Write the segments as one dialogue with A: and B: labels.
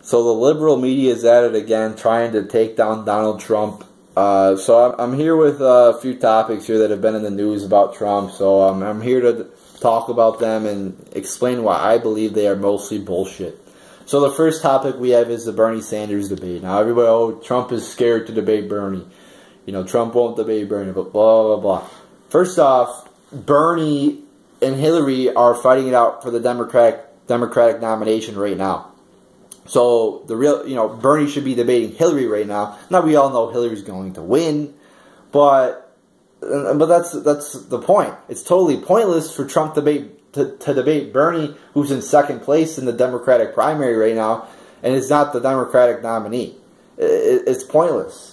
A: So the liberal media is at it again, trying to take down Donald Trump. So I'm here with a few topics here that have been in the news about Trump. So I'm here to talk about them and explain why I believe they are mostly bullshit. So the first topic we have is the Bernie Sanders debate. Now everybody, oh, Trump is scared to debate Bernie. You know, Trump won't debate Bernie, but blah, blah, blah. First off, Bernie and Hillary are fighting it out for the Democratic nomination right now. So the real, you know, Bernie should be debating Hillary right now. Now we all know Hillary's going to win, but that's the point. It's totally pointless for Trump to debate Bernie, who's in second place in the Democratic primary right now, and is not the Democratic nominee. It's pointless.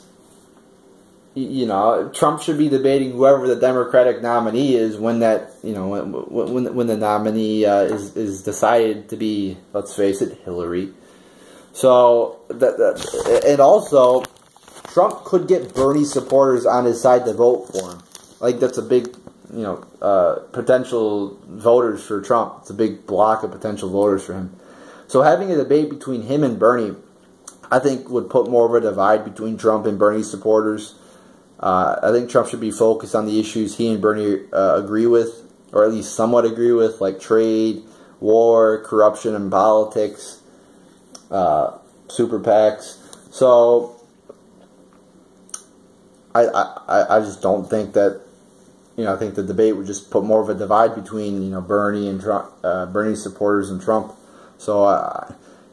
A: You know, Trump should be debating whoever the Democratic nominee is when that, you know, when the nominee is decided to be, let's face it, Hillary. So and also, Trump could get Bernie supporters on his side to vote for him. Like, that's a big, you know, potential voters for Trump. It's a big block of potential voters for him. So having a debate between him and Bernie, I think, would put more of a divide between Trump and Bernie supporters. I think Trump should be focused on the issues he and Bernie agree with, or at least somewhat agree with, like trade, war, corruption in politics, super PACs. So I just don't think that, you know, I think the debate would just put more of a divide between, you know, Bernie and Trump, Bernie supporters and Trump. So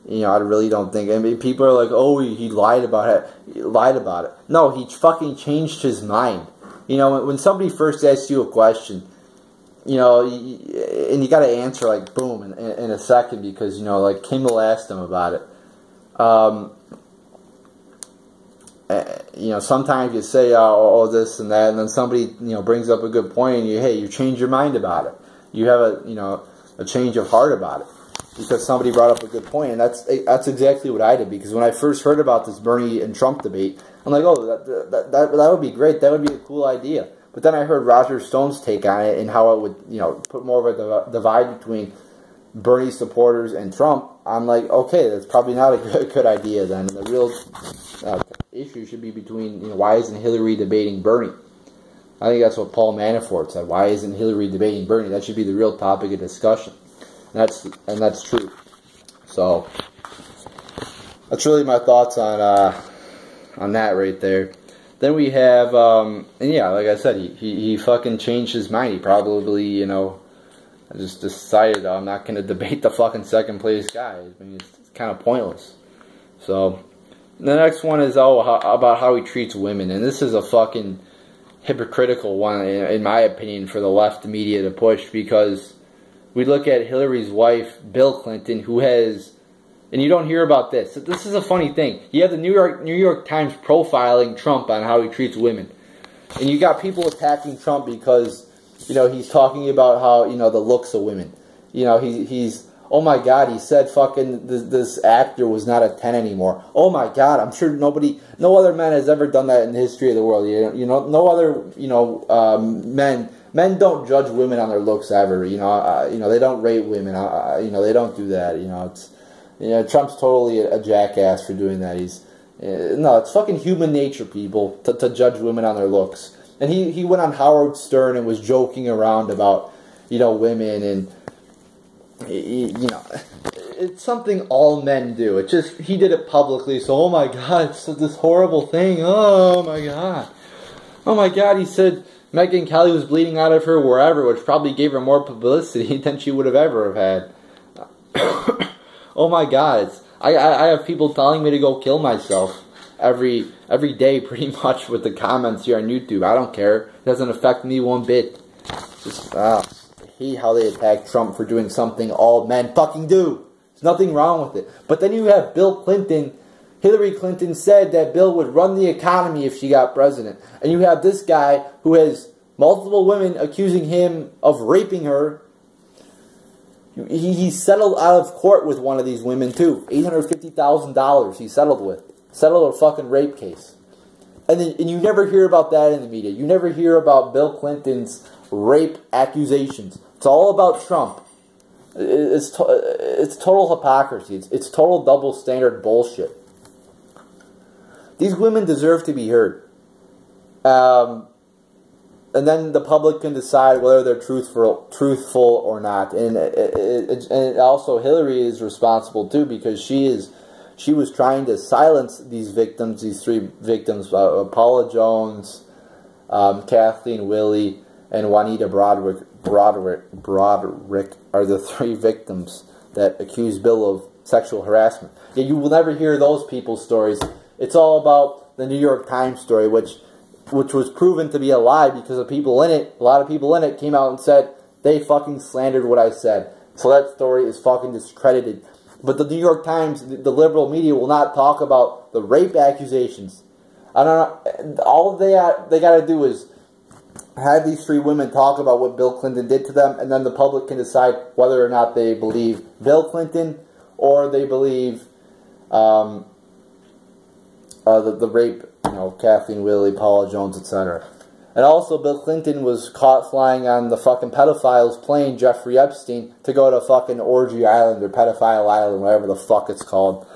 A: you know, I really don't think. I mean, people are like, "Oh, he lied about it." He lied about it. No, he fucking changed his mind. You know, when somebody first asks you a question, you know, and you got to answer like boom in a second because, you know, like Kimmel asked him about it. You know, sometimes you say, "Oh, this and that," and then somebody, you know, brings up a good point, and you change your mind about it. You have a change of heart about it. Because somebody brought up a good point, and that's exactly what I did. Because when I first heard about this Bernie and Trump debate, I'm like, oh, that would be great. That would be a cool idea. But then I heard Roger Stone's take on it and how it would, you know, put more of a divide between Bernie supporters and Trump. I'm like, okay, that's probably not a good idea then. And the real issue should be between, you know, why isn't Hillary debating Bernie? I think that's what Paul Manafort said. Why isn't Hillary debating Bernie? That should be the real topic of discussion. And that's true. So that's really my thoughts on that right there. Then we have and yeah, like I said, he fucking changed his mind. He probably, you know, just decided, I'm not going to debate the fucking second place guy. I mean, it's kind of pointless. So the next one is about how he treats women, and this is a fucking hypocritical one in my opinion for the left media to push, because we look at Hillary's wife, Bill Clinton, who has, and you don't hear about this. This is a funny thing. You have the New York Times profiling Trump on how he treats women. And you got people attacking Trump because, you know, he's talking about how, you know, the looks of women. You know, he's, oh my God, he said fucking this actor was not a 10 anymore. Oh my God, I'm sure no other man has ever done that in the history of the world. You know, no other, you know, Men don't judge women on their looks ever. You know, they don't rate women. You know, they don't do that. You know, Trump's totally a jackass for doing that. No, it's fucking human nature, people, to judge women on their looks. And he went on Howard Stern and was joking around about, you know, women, and you know, it's something all men do. It just, he did it publicly. So, oh my God, it's this horrible thing. Oh my God. Oh my God, he said Megyn Kelly was bleeding out of her wherever, which probably gave her more publicity than she would have ever have had. Oh my God, I have people telling me to go kill myself every day pretty much with the comments here on YouTube. I don't care. It doesn't affect me one bit. Just, I hate how they attack Trump for doing something all men fucking do. There's nothing wrong with it. But then you have Bill Clinton. Hillary Clinton said that Bill would run the economy if she got president. And you have this guy who has multiple women accusing him of raping her. He settled out of court with one of these women too. $850,000 he settled a fucking rape case. And you never hear about that in the media. You never hear about Bill Clinton's rape accusations. It's all about Trump. It's total hypocrisy. It's total double standard bullshit. These women deserve to be heard. And then the public can decide whether they're truthful or not. And also Hillary is responsible too, because she was trying to silence these victims, these three victims, Paula Jones, Kathleen Willey, and Juanita Broderick are the three victims that accused Bill of sexual harassment. Yet you will never hear those people's stories. It's all about the New York Times story, which was proven to be a lie because the people in it, a lot of people in it came out and said they fucking slandered what I said. So that story is fucking discredited. But the New York Times, the liberal media, will not talk about the rape accusations. I don't know. All they got to do is have these three women talk about what Bill Clinton did to them, and then the public can decide whether or not they believe Bill Clinton or they believe the rape, Kathleen Willey, Paula Jones, etc. And also, Bill Clinton was caught flying on the fucking pedophile's plane, Jeffrey Epstein, to go to fucking Orgy Island or Pedophile Island, whatever the fuck it's called.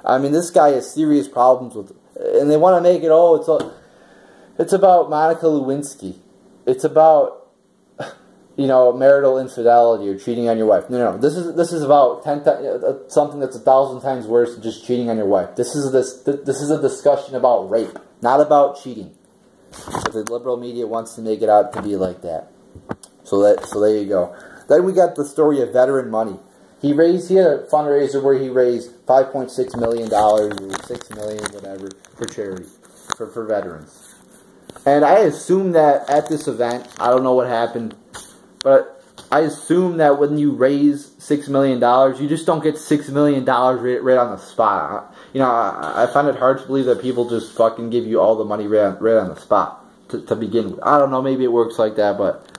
A: I mean, this guy has serious problems with, and they want to make it, it's about Monica Lewinsky. It's about, marital infidelity or cheating on your wife. No. This is about something that's 1,000 times worse than just cheating on your wife. This is a discussion about rape, not about cheating. But the liberal media wants to make it out to be like that. So there you go. Then we got the story of veteran money. He had a fundraiser where he raised $5.6 million or $6 million, whatever, for charity, for veterans. And I assume that at this event, I don't know what happened, but I assume that when you raise $6 million, you just don't get $6 million right on the spot. I find it hard to believe that people just fucking give you all the money right on the spot to begin with. I don't know, maybe it works like that, but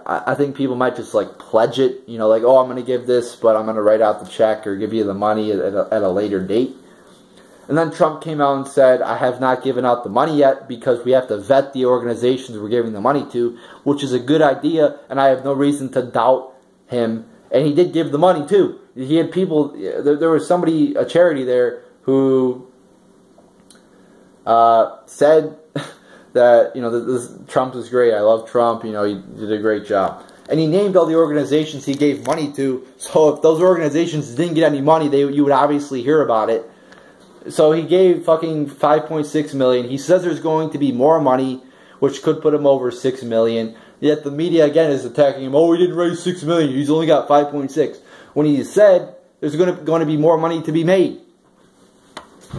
A: I think people might just like pledge it, like, oh, I'm going to give this, but I'm going to write out the check or give you the money at a later date. And then Trump came out and said, I have not given out the money yet because we have to vet the organizations we're giving the money to, which is a good idea, and I have no reason to doubt him. And he did give the money, too. He had people, there was somebody, a charity there, who said that, Trump is great, I love Trump, he did a great job. And he named all the organizations he gave money to, so if those organizations didn't get any money, you would obviously hear about it. So he gave fucking $5.6 million. He says there's going to be more money, which could put him over $6 million. Yet the media again is attacking him. Oh, he didn't raise $6 million. He's only got 5.6. When he said there's going to be more money to be made.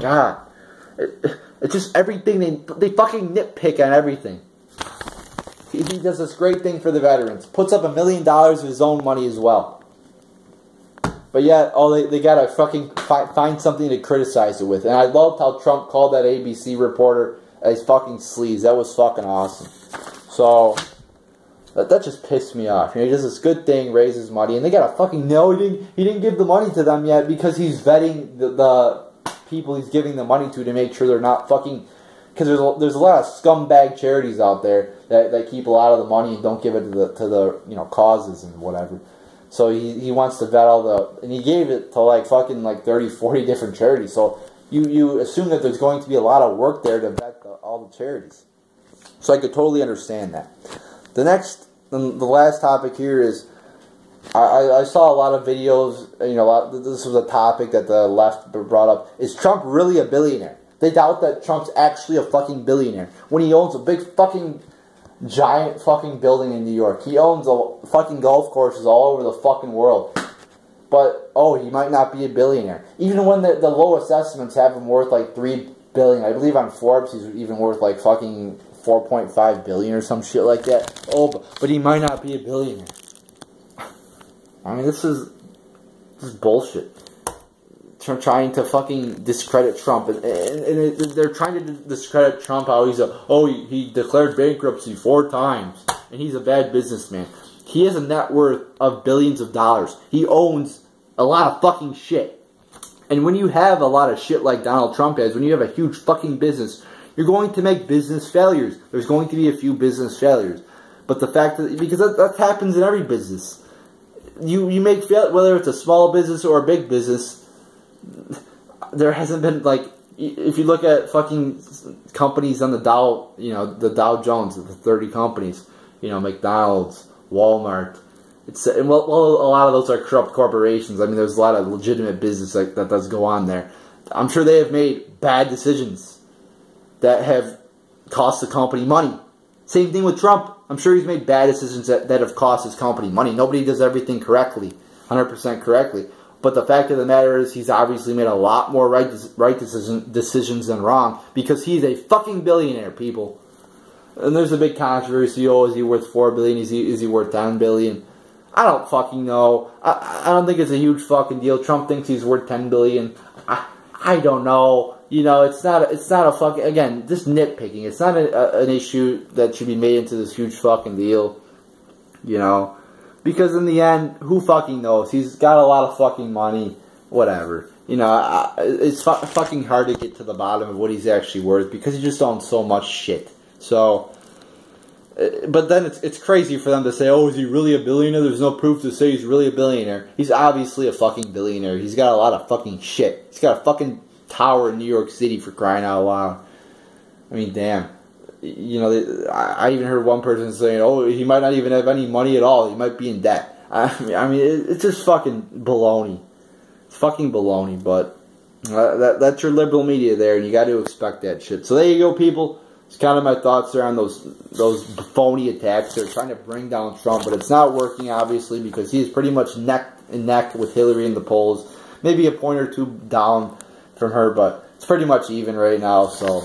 A: God, it's just everything. They fucking nitpick on everything. He does this great thing for the veterans. Puts up $1 million of his own money as well. But yet, they gotta fucking find something to criticize it with. And I loved how Trump called that ABC reporter as fucking sleaze. That was fucking awesome. So, that just pissed me off. He does this good thing, raises money, and they gotta fucking know he didn't give the money to them yet because he's vetting the people he's giving the money to make sure they're not fucking... Because there's a lot of scumbag charities out there that keep a lot of the money and don't give it to the causes and whatever. So he wants to vet all the... And he gave it to like fucking 30, 40 different charities. So you assume that there's going to be a lot of work there to vet all the charities. So I could totally understand that. The last topic here is... I saw a lot of videos, this was a topic that the left brought up. Is Trump really a billionaire? They doubt that Trump's actually a fucking billionaire. When he owns a big fucking... giant fucking building in New York. He owns fucking golf courses all over the fucking world. But, he might not be a billionaire. Even when the lowest estimates have him worth like $3 billion. I believe on Forbes he's even worth like fucking $4.5 billion or some shit like that. But he might not be a billionaire. I mean, this is bullshit. Trying to fucking discredit Trump, and they're trying to discredit Trump. How he declared bankruptcy 4 times, and he's a bad businessman. He has a net worth of billions of dollars. He owns a lot of fucking shit. And when you have a lot of shit like Donald Trump has, when you have a huge fucking business, you're going to make business failures. There's going to be a few business failures, but the fact that because that happens in every business. you make, whether it's a small business or a big business, there hasn't been, like, if you look at fucking companies on the Dow, you know, the Dow Jones, the 30 companies, you know, McDonald's, Walmart, and well, a lot of those are corrupt corporations. I mean, there's a lot of legitimate business that does go on there. I'm sure they have made bad decisions that have cost the company money. Same thing with Trump. I'm sure he's made bad decisions that have cost his company money. Nobody does everything correctly, 100% correctly. But the fact of the matter is, he's obviously made a lot more right decisions than wrong, because he's a fucking billionaire, people. And there's a big controversy. Oh, is he worth $4 billion? Is he worth $10 billion? I don't fucking know. I don't think it's a huge fucking deal. Trump thinks he's worth $10 billion. I don't know. You know, it's not a fucking, again, just nitpicking. It's not an issue that should be made into this huge fucking deal. You know, because in the end, who fucking knows? He's got a lot of fucking money. Whatever. You know, it's fucking hard to get to the bottom of what he's actually worth, because he just owns so much shit. So, but then it's crazy for them to say, oh, is he really a billionaire? There's no proof to say he's really a billionaire. He's obviously a fucking billionaire. He's got a lot of fucking shit. He's got a fucking tower in New York City, for crying out loud. I mean, damn. You know, I even heard one person saying, oh, he might not even have any money at all. He might be in debt. I mean, it's just fucking baloney. It's fucking baloney, but that's your liberal media there, and you got to expect that shit. So there you go, people. It's kind of my thoughts there on those phony attacks. They're trying to bring down Trump, but it's not working, obviously, because he's pretty much neck and neck with Hillary in the polls. Maybe a point or two down from her, but it's pretty much even right now. So,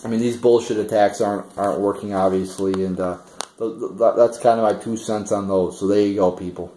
A: I mean, these bullshit attacks aren't working, obviously, and that's kind of my 2 cents on those. So there you go, people.